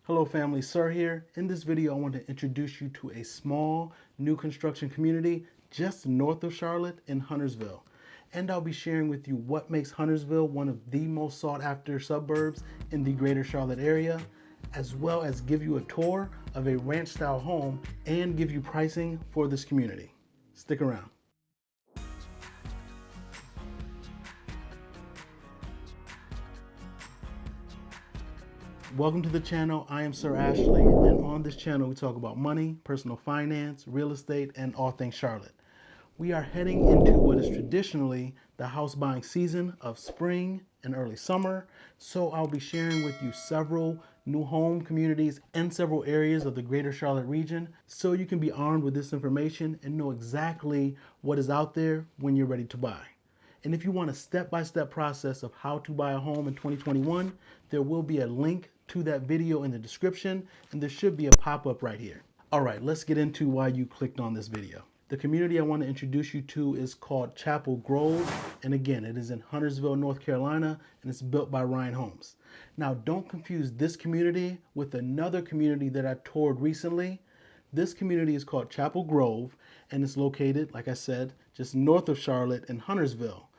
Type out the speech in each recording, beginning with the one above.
Hello family, Sir here. In this video, I want to introduce you to a small new construction community just north of Charlotte in Huntersville. And I'll be sharing with you what makes Huntersville one of the most sought after suburbs in the greater Charlotte area, as well as give you a tour of a ranch style home and give you pricing for this community. Stick around. Welcome to the channel. I am Sir Ashley, and on this channel we talk about money, personal finance, real estate, and all things Charlotte. We are heading into what is traditionally the house buying season of spring and early summer, so I'll be sharing with you several new home communities and several areas of the greater Charlotte region so you can be armed with this information and know exactly what is out there when you're ready to buy. And if you want a step-by-step process of how to buy a home in 2021, there will be a link to that video in the description, and there should be a pop-up right here. All right, let's get into why you clicked on this video. The community I want to introduce you to is called Chapel Grove, and again, it is in Huntersville, North Carolina, and it's built by Ryan Homes. Now, don't confuse this community with another community that I toured recently. This community is called Chapel Grove, and it's located, like I said, just north of Charlotte in Huntersville.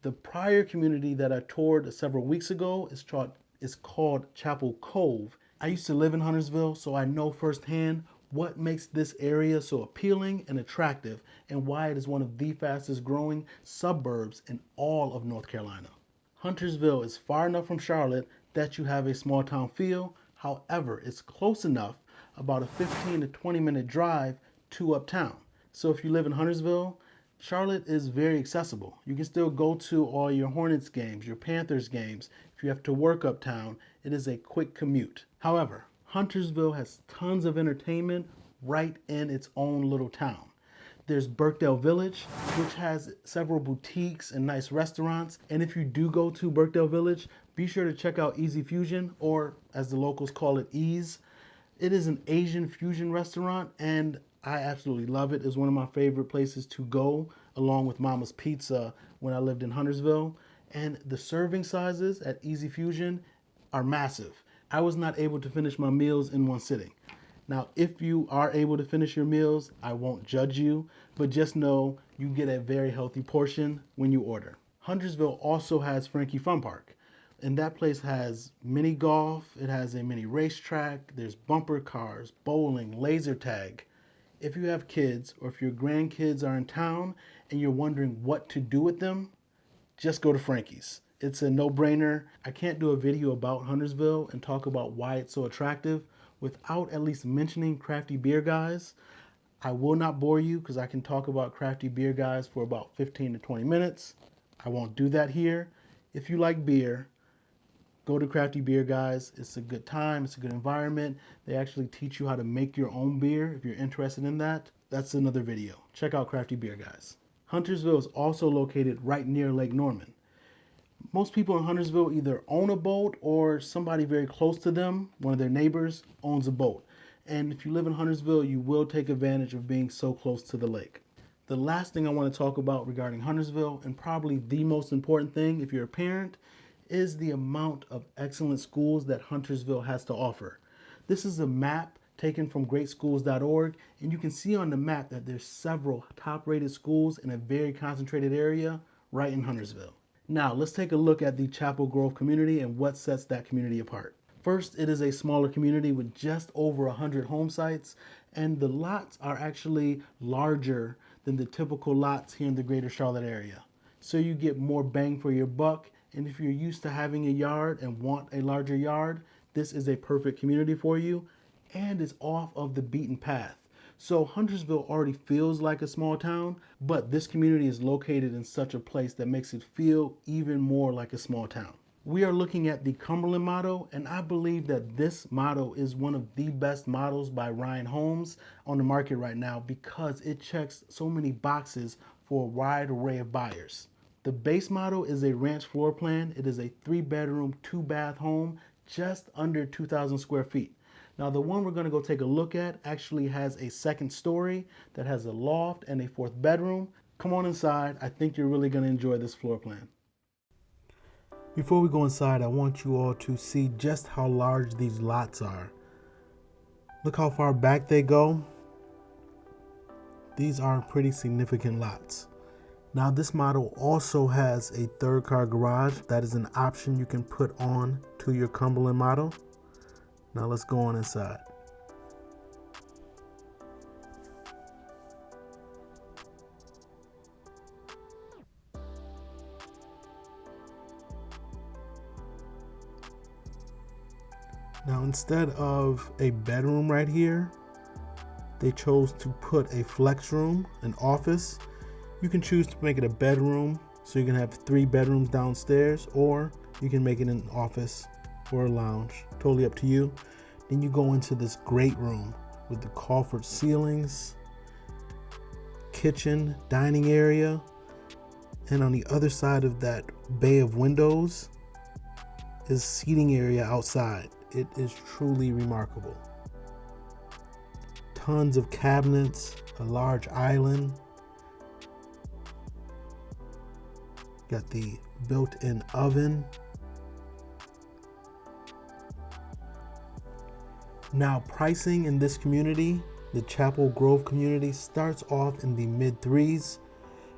The prior community that I toured several weeks ago is called Chapel Cove. I used to live in Huntersville, so I know firsthand what makes this area so appealing and attractive and why it is one of the fastest growing suburbs in all of North Carolina. Huntersville is far enough from Charlotte that you have a small town feel. However, it's close enough, about a 15 to 20 minute drive to uptown. So if you live in Huntersville, Charlotte is very accessible. You can still go to all your Hornets games, your Panthers games. If you have to work uptown, it is a quick commute. However, Huntersville has tons of entertainment right in its own little town. There's Birkdale Village, which has several boutiques and nice restaurants. And if you do go to Birkdale Village, be sure to check out Easy Fusion, or as the locals call it, Ease. It is an Asian fusion restaurant, and I absolutely love it. It's one of my favorite places to go, along with Mama's Pizza when I lived in Huntersville. And the serving sizes at Easy Fusion are massive. I was not able to finish my meals in one sitting. Now, if you are able to finish your meals, I won't judge you, but just know you get a very healthy portion when you order. Huntersville also has Frankie Fun Park, and that place has mini golf, it has a mini racetrack, there's bumper cars, bowling, laser tag. If you have kids or if your grandkids are in town and you're wondering what to do with them, just go to Frankie's. It's a no-brainer. I can't do a video about Huntersville and talk about why it's so attractive without at least mentioning Crafty Beer Guys. I will not bore you because I can talk about Crafty Beer Guys for about 15 to 20 minutes. I won't do that here. If you like beer, go to Crafty Beer Guys. It's a good time. It's a good environment. They actually teach you how to make your own beer. If you're interested in that, that's another video. Check out Crafty Beer Guys. Huntersville is also located right near Lake Norman. Most people in Huntersville either own a boat or somebody very close to them, one of their neighbors, owns a boat. And if you live in Huntersville, you will take advantage of being so close to the lake. The last thing I want to talk about regarding Huntersville, and probably the most important thing if you're a parent, is the amount of excellent schools that Huntersville has to offer. This is a map taken from greatschools.org, and you can see on the map that there's several top-rated schools in a very concentrated area right in Huntersville. Now, let's take a look at the Chapel Grove community and what sets that community apart. First, it is a smaller community with just over 100 home sites, and the lots are actually larger than the typical lots here in the greater Charlotte area. So you get more bang for your buck. And if you're used to having a yard and want a larger yard, this is a perfect community for you, and it's off of the beaten path. So Huntersville already feels like a small town, but this community is located in such a place that makes it feel even more like a small town. We are looking at the Cumberland model, and I believe that this model is one of the best models by Ryan Homes on the market right now because it checks so many boxes for a wide array of buyers. The base model is a ranch floor plan. It is a 3-bedroom, 2-bath home, just under 2,000 square feet. Now the one we're gonna go take a look at actually has a second story that has a loft and a 4th bedroom. Come on inside. I think you're really gonna enjoy this floor plan. Before we go inside, I want you all to see just how large these lots are. Look how far back they go. These are pretty significant lots. Now this model also has a third car garage. That is an option you can put on to your Cumberland model. Now let's go on inside. Now instead of a bedroom right here, they chose to put a flex room, an office. You can choose to make it a bedroom, so you can have 3 bedrooms downstairs, or you can make it an office or a lounge, totally up to you. Then you go into this great room with the coffered ceilings, kitchen, dining area, and on the other side of that bay of windows is seating area outside. It is truly remarkable. Tons of cabinets, a large island. Got the built-in oven. Now pricing in this community, the Chapel Grove community, starts off in the mid 3s.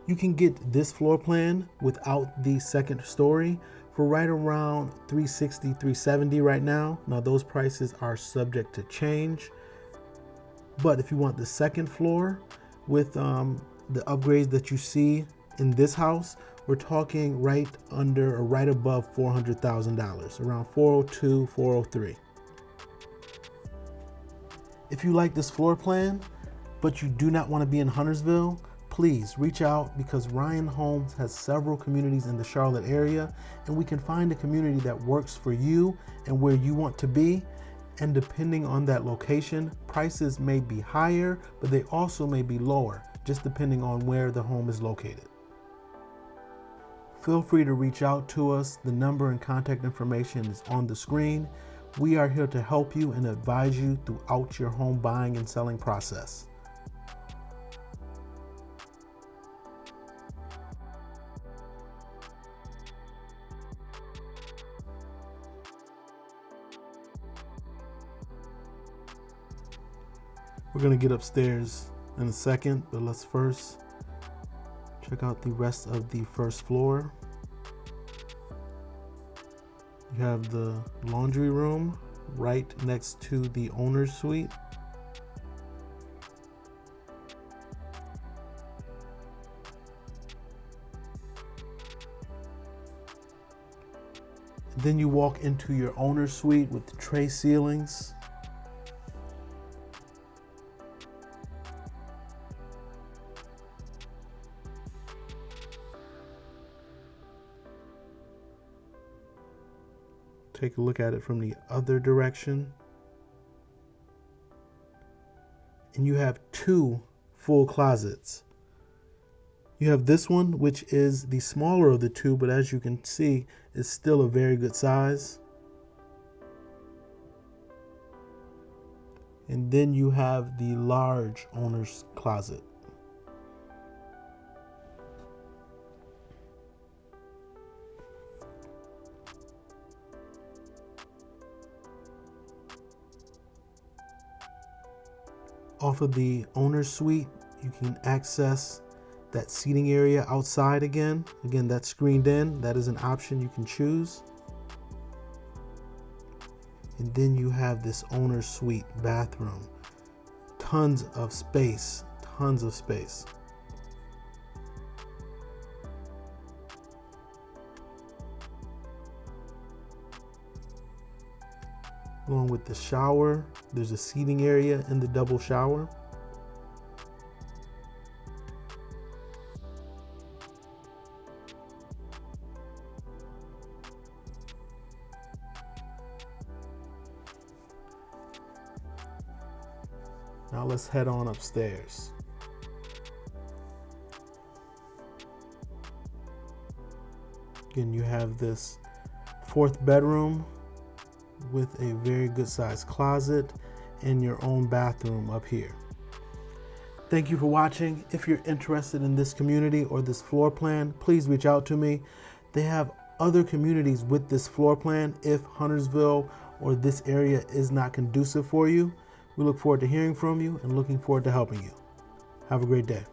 You can get this floor plan without the second story for right around $360, $370 right now. Now those prices are subject to change. But if you want the second floor with the upgrades that you see in this house, we're talking right under or right above $400,000, around 402, 403. If you like this floor plan, but you do not want to be in Huntersville, please reach out, because Ryan Homes has several communities in the Charlotte area, and we can find a community that works for you and where you want to be. And depending on that location, prices may be higher, but they also may be lower, just depending on where the home is located. Feel free to reach out to us. The number and contact information is on the screen. We are here to help you and advise you throughout your home buying and selling process. We're going to get upstairs in a second, but let's first check out the rest of the first floor. You have the laundry room right next to the owner's suite. Then you walk into your owner's suite with the tray ceilings. Take a look at it from the other direction. And you have 2 full closets. You have this one, which is the smaller of the 2, but as you can see, it's still a very good size. And then you have the large owner's closet. Off of the owner's suite, you can access that seating area outside again. Again, that's screened in. That is an option you can choose. And then you have this owner's suite bathroom. Tons of space, tons of space. Along with the shower, there's a seating area in the double shower. Now let's head on upstairs. Again, you have this 4th bedroom with a very good sized closet and your own bathroom up here. Thank you for watching. If you're interested in this community or this floor plan, please reach out to me. They have other communities with this floor plan if Huntersville or this area is not conducive for you. We look forward to hearing from you and looking forward to helping you. Have a great day.